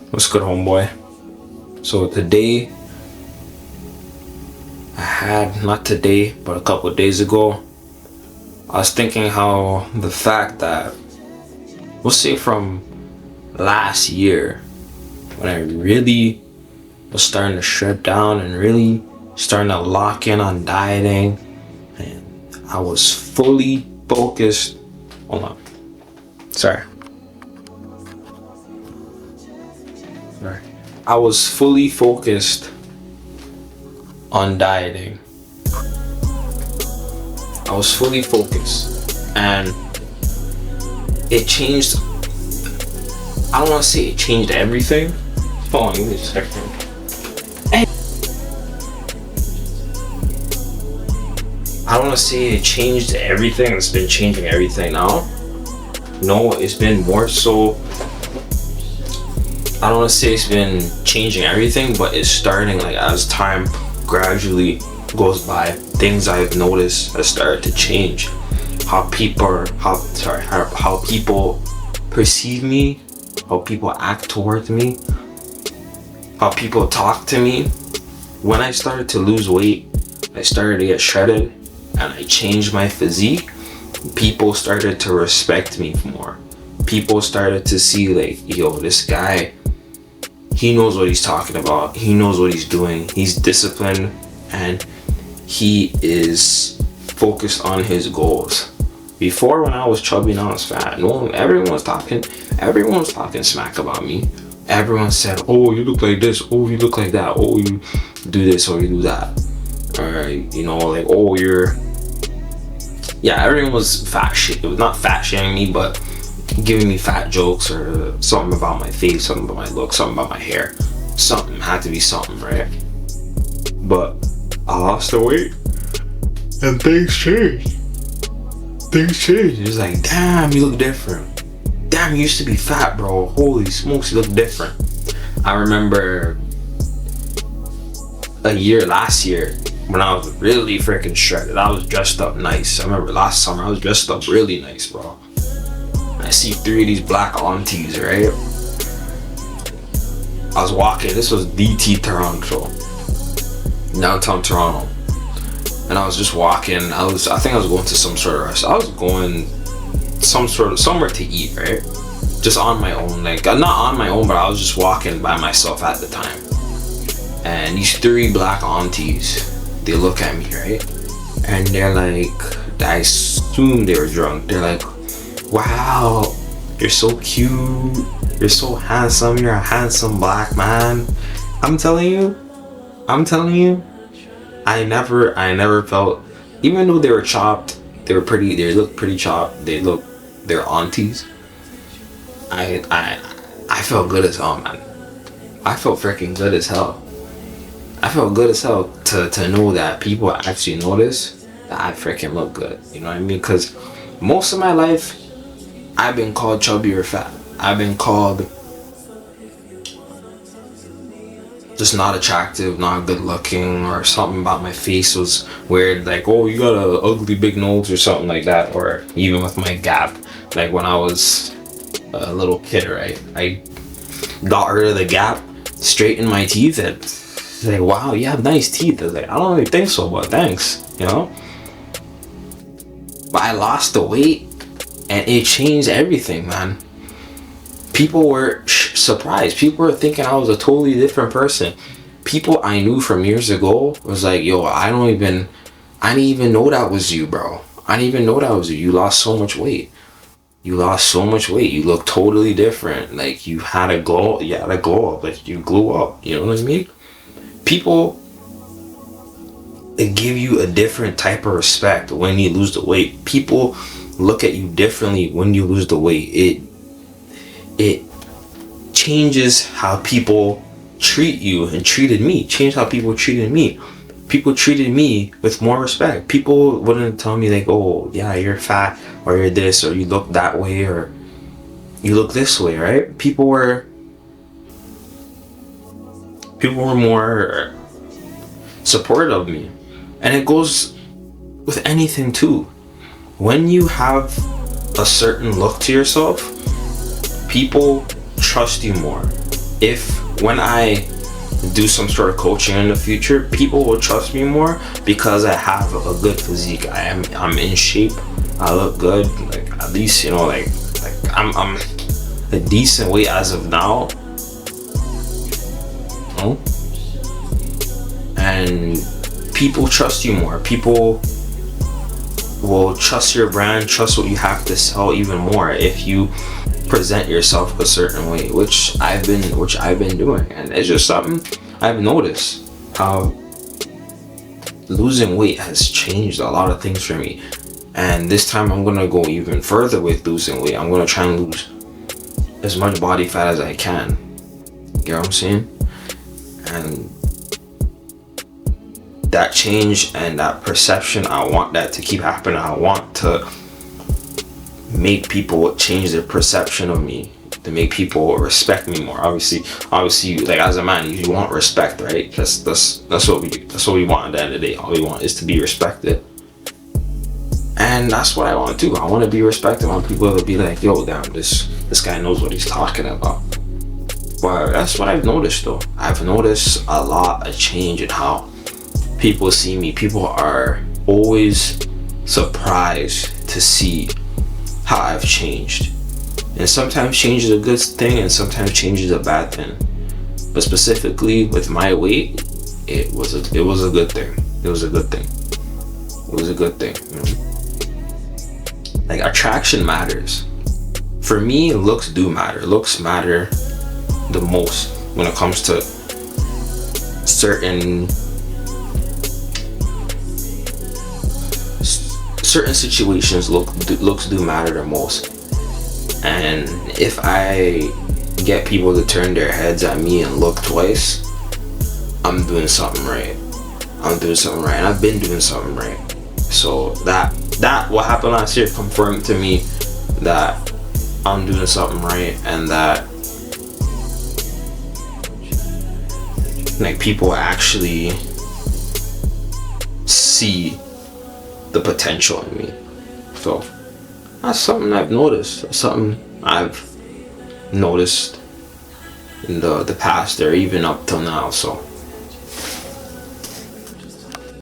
What's good, homeboy? So today, not today, but a couple of days ago, I was thinking how the fact that, we'll say from last year, when I really was starting to shut down and really starting to lock in on dieting, and I was fully focused. Hold on. Sorry. I was fully focused on dieting. I was fully focused, and it changed. I don't want to say it changed everything. Hold on, give me a second. I don't want to say it changed everything. It's been changing everything now. No, it's been more so. I don't want to say it's been changing everything, but it's starting, like, as time gradually goes by, things I've noticed have started to change. How people perceive me, how people act towards me, how people talk to me. When I started to lose weight, I started to get shredded, and I changed my physique, people started to respect me more. People started to see, like, yo, this guy, he knows what he's talking about. He knows what he's doing. He's disciplined, and he is focused on his goals. Before, when I was chubby and I was fat, everyone was talking smack about me. Everyone said, oh, you look like this. Oh, you look like that. Oh, you do this or you do that. Or, like, oh, everyone was not fat shaming me, but giving me fat jokes or something about my face, something about my look, something about my hair. Something had to be something, right? But I lost the weight and things changed. It was like, damn, you look different. Damn, you used to be fat, bro. Holy smokes, you look different. I remember last year, when I was really freaking shredded, I was dressed up nice. I remember last summer, I was dressed up really nice, bro. I see 3 of these black aunties, right? I was walking, this was DT Toronto, downtown Toronto. And I was just walking, I think I was going to some sort of restaurant. I was going somewhere to eat, right? Just on my own, like, not on my own, but I was just walking by myself at the time. And these 3 black aunties, they look at me, right? And they're like, I assume they were drunk. They're like, wow, you're so cute, you're so handsome, you're a handsome black man. I'm telling you, I never felt, even though they were chopped, they looked pretty chopped, they're aunties. I felt good as hell, man. I felt freaking good as hell. I felt good as hell to know that people actually notice that I freaking look good. You know what I mean? Because most of my life, I've been called chubby or fat. I've been called just not attractive, not good looking, or something about my face was weird. Like, oh, you got a ugly big nose or something like that. Or even with my gap, like when I was a little kid, right? I got rid of the gap, straightened my teeth, and like, wow, you have nice teeth. I was like, I don't really think so, but thanks, But I lost the weight, and it changed everything, man. People were surprised. People were thinking I was a totally different person. People I knew from years ago was like, yo, I didn't even know that was you, bro. I didn't even know that was you. You lost so much weight. You look totally different. Like, you had a glow up. Like, you glue up. You know what I mean? People, they give you a different type of respect when you lose the weight. People look at you differently when you lose the weight. It changes how people treat you and treated me. Changed how people treated me. People treated me with more respect. People wouldn't tell me, like, oh yeah, you're fat, or you're this, or you look that way, or you look this way, right? People were more supportive of me. And it goes with anything too. When you have a certain look to yourself, people trust you more. if when I do some sort of coaching in the future, people will trust me more because I have a good physique. I'm in shape. I look good. Like at least like I'm a decent weight as of now. And people trust you more. People will trust your brand, trust what you have to sell even more if you present yourself a certain way, which I've been doing. And it's just something I've noticed, how losing weight has changed a lot of things for me. And this time I'm gonna go even further with losing weight. I'm gonna try and lose as much body fat as I can. You know what I'm saying? And that change and that perception, I want that to keep happening. I want to make people change their perception of me, to make people respect me more. Obviously, like as a man, you want respect, right? That's what we want at the end of the day. All we want is to be respected, and that's what I want to do. I want to be respected. I want people to be like, yo, damn, this guy knows what he's talking about. But that's what I've noticed, though. I've noticed a lot of change in how people see me. People are always surprised to see how I've changed. And sometimes change is a good thing and sometimes change is a bad thing. But specifically with my weight, it was a good thing. It was a good thing. It was a good thing. Like, attraction matters. For me, looks do matter. Looks matter the most when it comes to certain situations. Looks do matter the most. And if I get people to turn their heads at me and look twice, I'm doing something right. And I've been doing something right. So that what happened last year confirmed to me that I'm doing something right, and that like people actually see the potential in me. So that's something I've noticed. That's something I've noticed in the past, or even up till now. So